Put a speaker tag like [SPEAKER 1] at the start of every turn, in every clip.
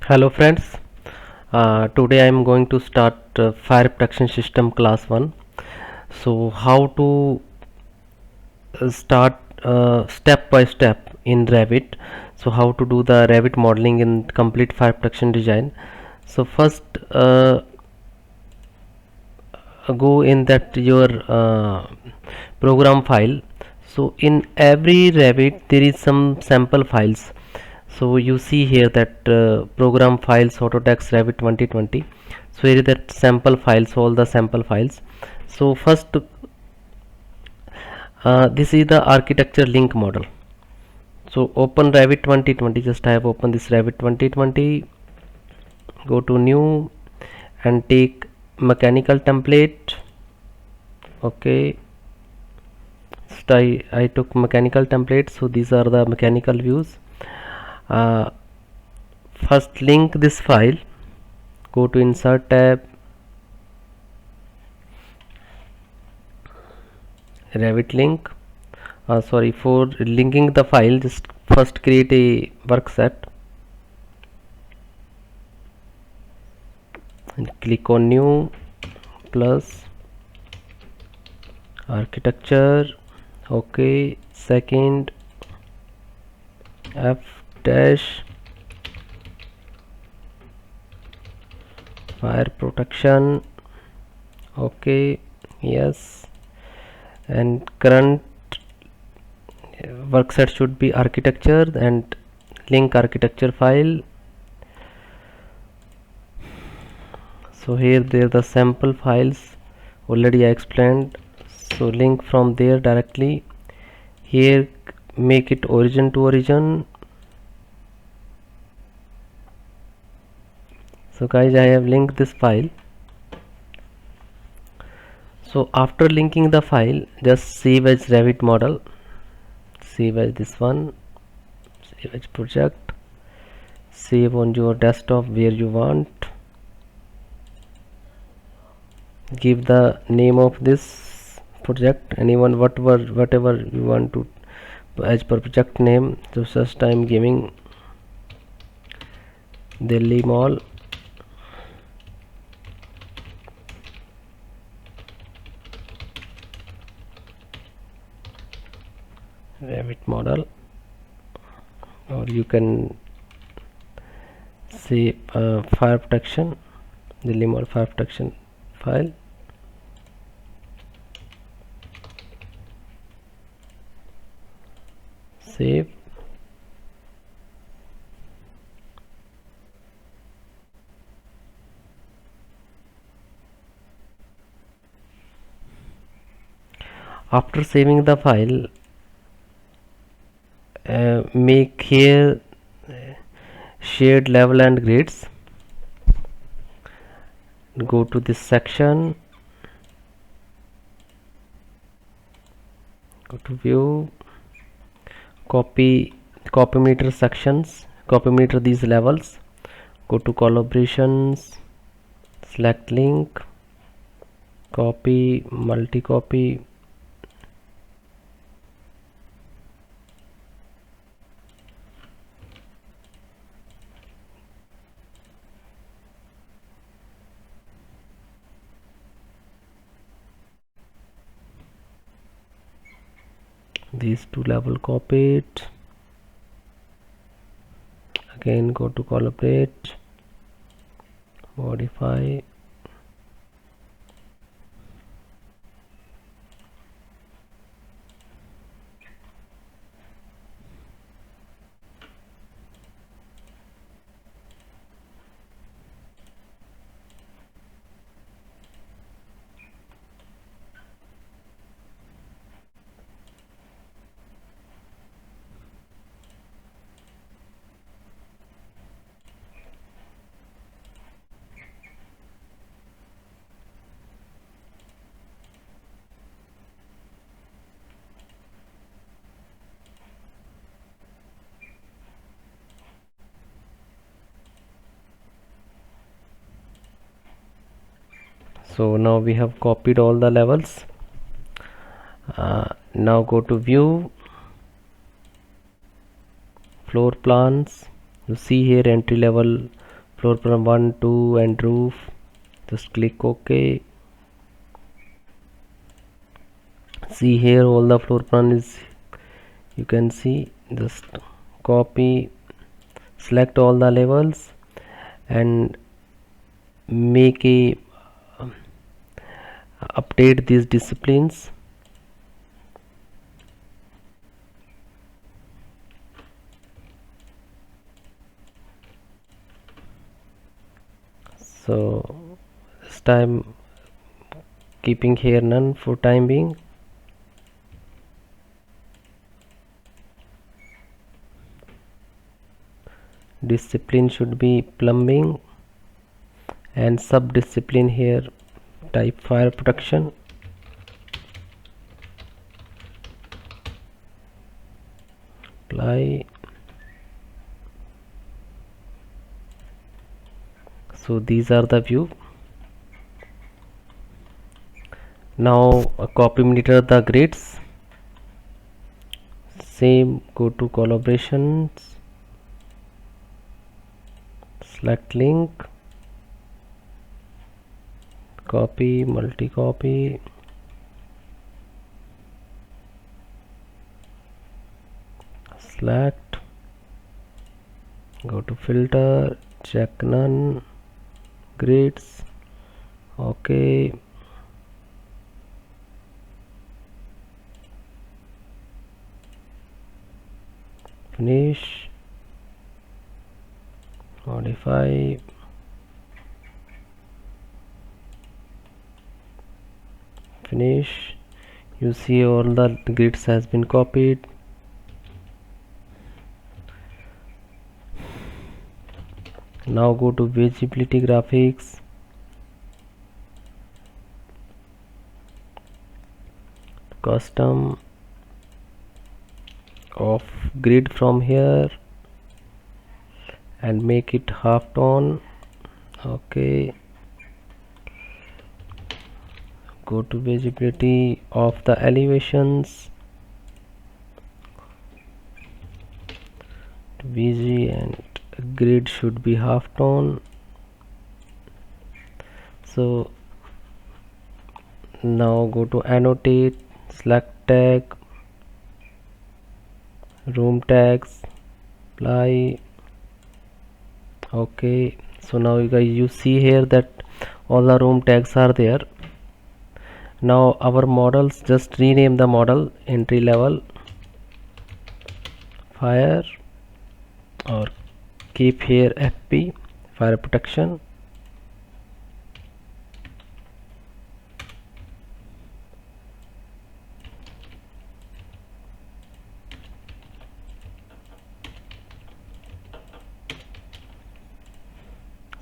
[SPEAKER 1] Hello friends, today I am going to start fire protection system class 1. So how to start step by step in Revit. So how to do the Revit modeling in complete fire protection design. So first go in that your program file. So in every Revit there is some sample files. So you see here that program files Autodesk Revit 2020. So here is that sample files, all the sample files. So first this is the architecture link model. So open Revit 2020, just I have opened this Revit 2020, go to new and take mechanical template. Okay, so I took mechanical template. So these are the mechanical views. uh, First link this file, go to insert tab, Revit link. Sorry, for linking the file, just first create a work set and click on new plus architecture. Okay, second F dash fire protection. Okay, yes, and current work set should be architecture and link architecture file. So here there are the sample files already I explained. So link from there directly. Here make it origin to origin. So guys, I have linked this file. So after linking the file, just save as Revit model, save as this one, save as project, save on your desktop where you want, give the name of this project, anyone whatever you want to as per project name. So first I am giving Delhi Mall. Revit model, or you can say fire protection, Delhi Mall fire protection file. Save. After saving the file, make here shared level and grids. Go to this section, go to view, copy meter sections, copy meter these levels, go to collaborations, select link, copy, multi copy, these two level copied, again go to collaborate, modify, so now we have copied all the levels. Now go to view, floor plans. You see here entry level floor plan 1, 2 and roof. Just click OK. See here all the floor plan is, you can see. Just copy, select all the levels and make a update these disciplines. So this time keeping here none for time being. Discipline should be plumbing and sub discipline here type fire protection. Apply. So these are the view. Now copy monitor the grids. Same, go to collaborations, select link, copy, multi-copy, select, go to filter, check none, grids, OK. Finish, modify, finish. You see all the grids has been copied. Now go to visibility graphics, custom of grid from here and make it half tone. OK. Go to visibility of the elevations, VG, and grid should be half tone. So now go to annotate, select tag, room tags, apply. OK. So now you guys, you see here that all the room tags are there. Now our models, just rename the model entry level fire, or keep here FP fire protection.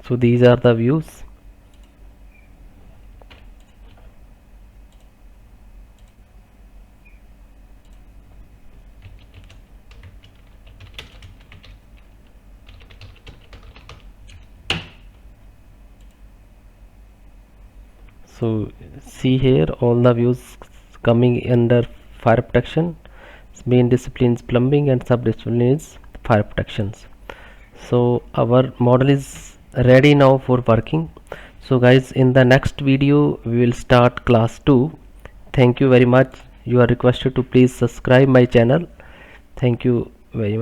[SPEAKER 1] So these are the views. So see here all the views coming under fire protection. Main disciplines plumbing and sub discipline is fire protections. So our model is ready now for working. So guys, in the next video we will start class 2. Thank you very much. You are requested to please subscribe my channel. Thank you very much.